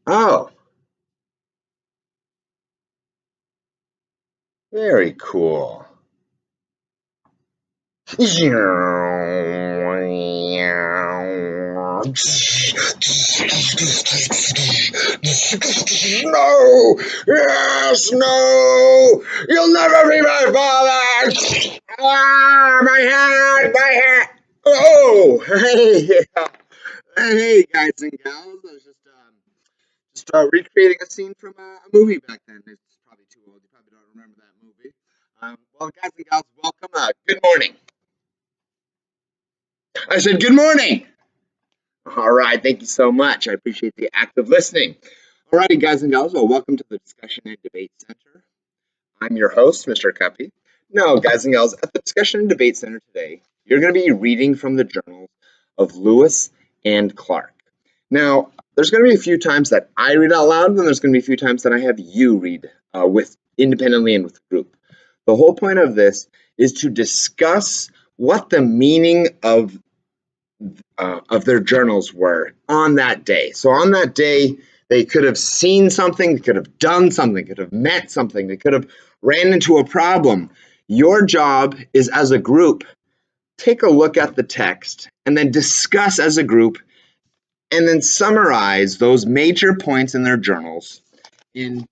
Oh, very cool. No! Yes, no! You'll never be my father! Ah, my hat! My hat! Oh, hey, hey, guys and gals. I was just recreating a scene from a movie back then. It's probably too old. You probably don't remember that movie. Well, guys and gals, welcome. Good morning. I said good morning. All right, thank you so much. I appreciate the active listening. All righty, guys and gals. Well, welcome to the Discussion and Debate Center. I'm your host, Mr. Cuppy. Now, guys and gals, at the Discussion and Debate Center today, you're going to be reading from the journals of Lewis and Clark. Now, there's going to be a few times that I read out loud, and there's going to be a few times that I have you read with independently and with a group. The whole point of this is to discuss what the meaning of their journals were on that day. So on that day, they could have seen something, they could have done something, could have met something, they could have ran into a problem. Your job is, as a group, take a look at the text and then discuss as a group and then summarize those major points in their journals in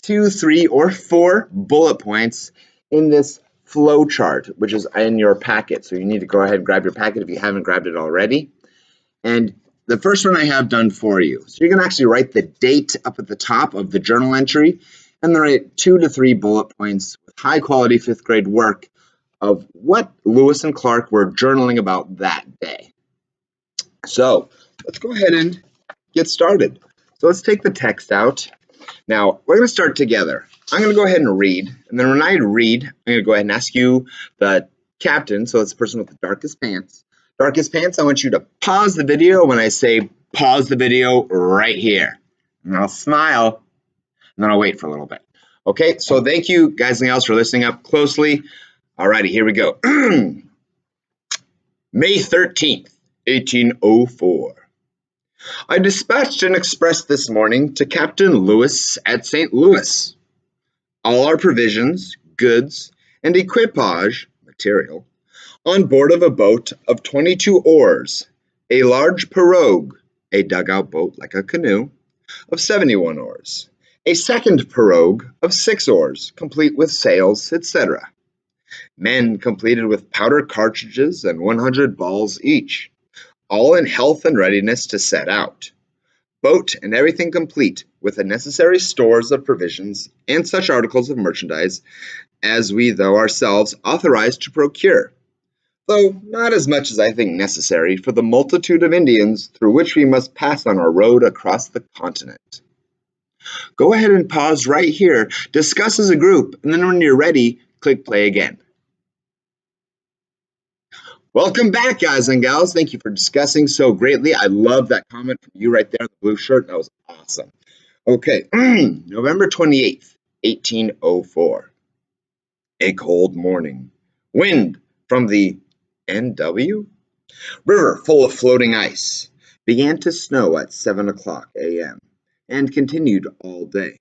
2, 3, or 4 bullet points in this flow chart, which is in your packet. So you need to go ahead and grab your packet if you haven't grabbed it already. And the first one I have done for you. So you're going to actually write the date up at the top of the journal entry and then write 2 to 3 bullet points with high quality 5th grade work of what Lewis and Clark were journaling about that day. So let's go ahead and get started. So let's take the text out. Now we're going to start together. I'm going to go ahead and read, and then when I read, I'm going to go ahead and ask you, the captain, so it's the person with the darkest pants. Darkest pants, I want you to pause the video when I say pause the video right here. And I'll smile, and then I'll wait for a little bit. Okay, so thank you guys and gals for listening up closely. Alrighty, here we go. May 13th, 1804. I dispatched an express this morning to Captain Lewis at St. Louis. All our provisions, goods, and equipage material on board of a boat of 22 oars, a large pirogue, a dugout boat like a canoe, of 71 oars, a second pirogue of 6 oars, complete with sails, etc. Men completed with powder cartridges and 100 balls each, all in health and readiness to set out. Boat and everything complete, with the necessary stores of provisions and such articles of merchandise as we though ourselves authorized to procure, though not as much as I think necessary for the multitude of Indians through which we must pass on our road across the continent. Go ahead and pause right here, discuss as a group, and then when you're ready, click play again. Welcome back, guys and gals. Thank you for discussing so greatly. I love that comment from you right there in the blue shirt. That was awesome. Okay, November 28th, 1804. A cold morning. Wind from the NW? River full of floating ice. Began to snow at 7 o'clock a.m. and continued all day.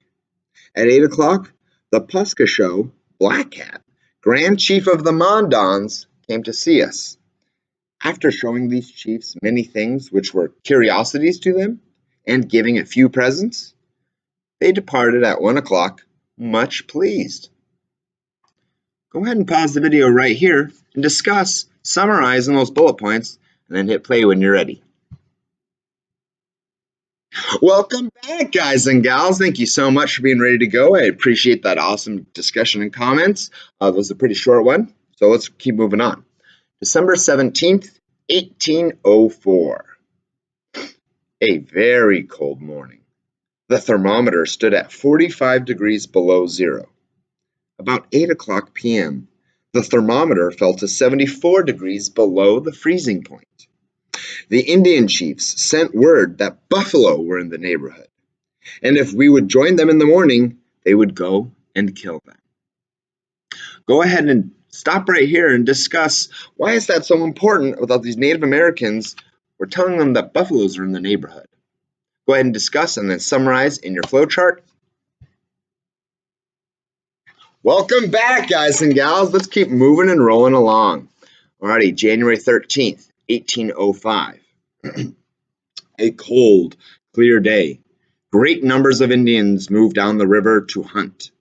At 8 o'clock, the Puska Show, Black Hat, Grand Chief of the Mondons, came to see us. After showing these chiefs many things which were curiosities to them, and giving a few presents, they departed at 1 o'clock, much pleased. Go ahead and pause the video right here and discuss, summarize in those bullet points, and then hit play when you're ready. Welcome back, guys and gals. Thank you so much for being ready to go. I appreciate that awesome discussion and comments. That was a pretty short one, so let's keep moving on. December 17th, 1804. A very cold morning. The thermometer stood at 45 degrees below zero. About 8 o'clock p.m., the thermometer fell to 74 degrees below the freezing point. The Indian chiefs sent word that buffalo were in the neighborhood, and if we would join them in the morning, they would go and kill them. Go ahead and stop right here and discuss why is that so important without these Native Americans were telling them that buffaloes are in the neighborhood. go ahead and discuss and then summarize in your flow chart. Welcome back, guys and gals. Let's keep moving and rolling along. Alrighty, January 13th, 1805. A cold, clear day. Great numbers of Indians move down the river to hunt.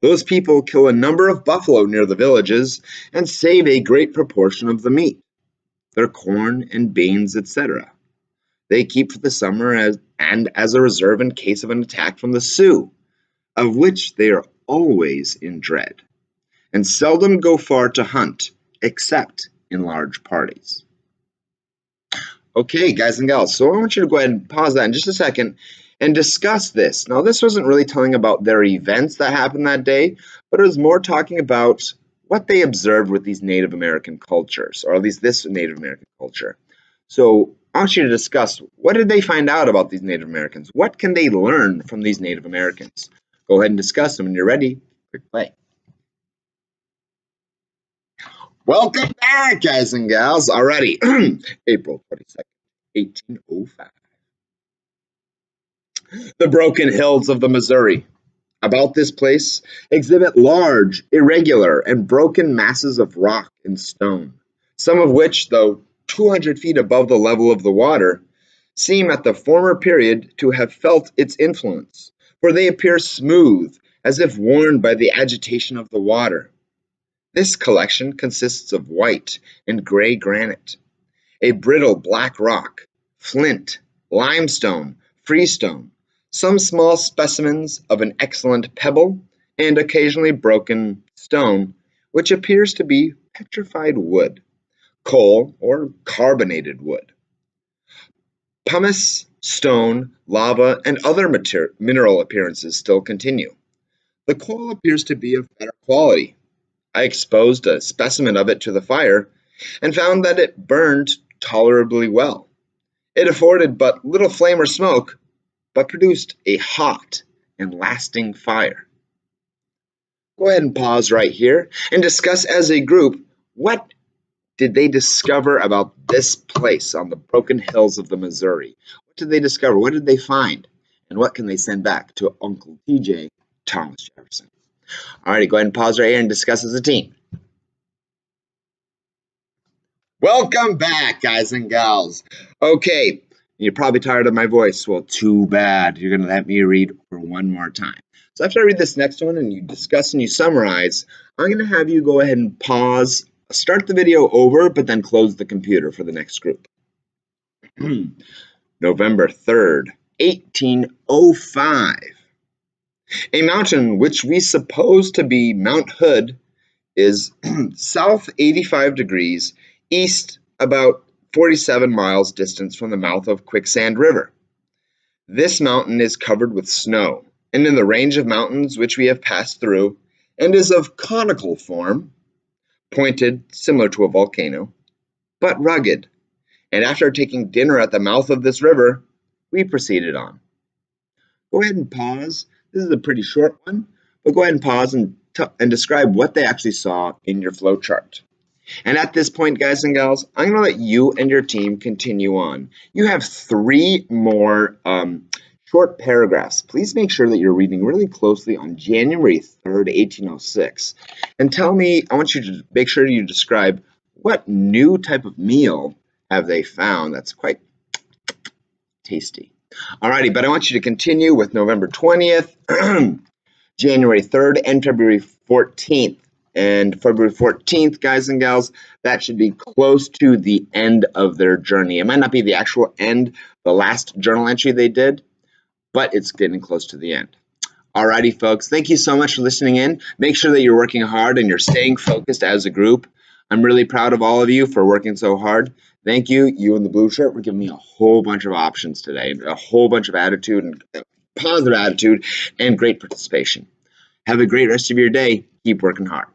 Those people kill a number of buffalo near the villages and save a great proportion of the meat, their corn and beans, etc. They keep for the summer as a reserve in case of an attack from the Sioux, of which they are always in dread, and seldom go far to hunt, except in large parties. Okay, guys and gals, so I want you to go ahead and pause that in just a second and discuss this. Now, this wasn't really telling about their events that happened that day, but it was more talking about what they observed with these Native American cultures, or at least this Native American culture. So I want you to discuss, what did they find out about these Native Americans? What can they learn from these Native Americans? Go ahead and discuss them when you're ready. Quick play. Welcome back, guys and gals. Alrighty, April 22nd, 1805. The broken hills of the Missouri. About this place exhibit large, irregular, and broken masses of rock and stone, some of which, though 200 feet above the level of the water, seem at the former period to have felt its influence, for they appear smooth, as if worn by the agitation of the water. This collection consists of white and gray granite, a brittle black rock, flint, limestone, freestone, some small specimens of an excellent pebble, and occasionally broken stone, which appears to be petrified wood, coal, or carbonated wood. Pumice, stone, lava, and other mineral appearances still continue. The coal appears to be of better quality. I exposed a specimen of it to the fire and found that it burned tolerably well. It afforded but little flame or smoke, but produced a hot and lasting fire. Go ahead and pause right here and discuss as a group, what did they discover about this place on the broken hills of the Missouri? What did they discover? What did they find? And what can they send back to Uncle TJ, Thomas Jefferson? Alrighty, go ahead and pause right here and discuss as a team. Welcome back, guys and gals. Okay, you're probably tired of my voice. Well, too bad. You're going to let me read for one more time. So after I read this next one and you discuss and you summarize, I'm going to have you go ahead and pause, start the video over, but then close the computer for the next group. November 3rd, 1805. A mountain which we suppose to be Mount Hood is south 85 degrees east, about 47 miles distance from the mouth of Quicksand River. This mountain is covered with snow, and in the range of mountains which we have passed through, and is of conical form, pointed, similar to a volcano, but rugged. And after taking dinner at the mouth of this river, we proceeded on. Go ahead and pause. This is a pretty short one, but go ahead and pause and describe what they actually saw in your flow chart. And at this point, guys and gals, I'm going to let you and your team continue on. You have 3 more short paragraphs. Please make sure that you're reading really closely on January 3rd, 1806. And tell me, I want you to make sure you describe what new type of meal have they found that's quite tasty. Alrighty, but I want you to continue with November 20th, January 3rd, and February 14th. And February 14th, guys and gals, that should be close to the end of their journey. It might not be the actual end, the last journal entry they did, but it's getting close to the end. Alrighty, folks, thank you so much for listening in. Make sure that you're working hard and you're staying focused as a group. I'm really proud of all of you for working so hard. Thank you, you in the blue shirt, for giving me a whole bunch of options today, a whole bunch of attitude and positive attitude and great participation. Have a great rest of your day. Keep working hard.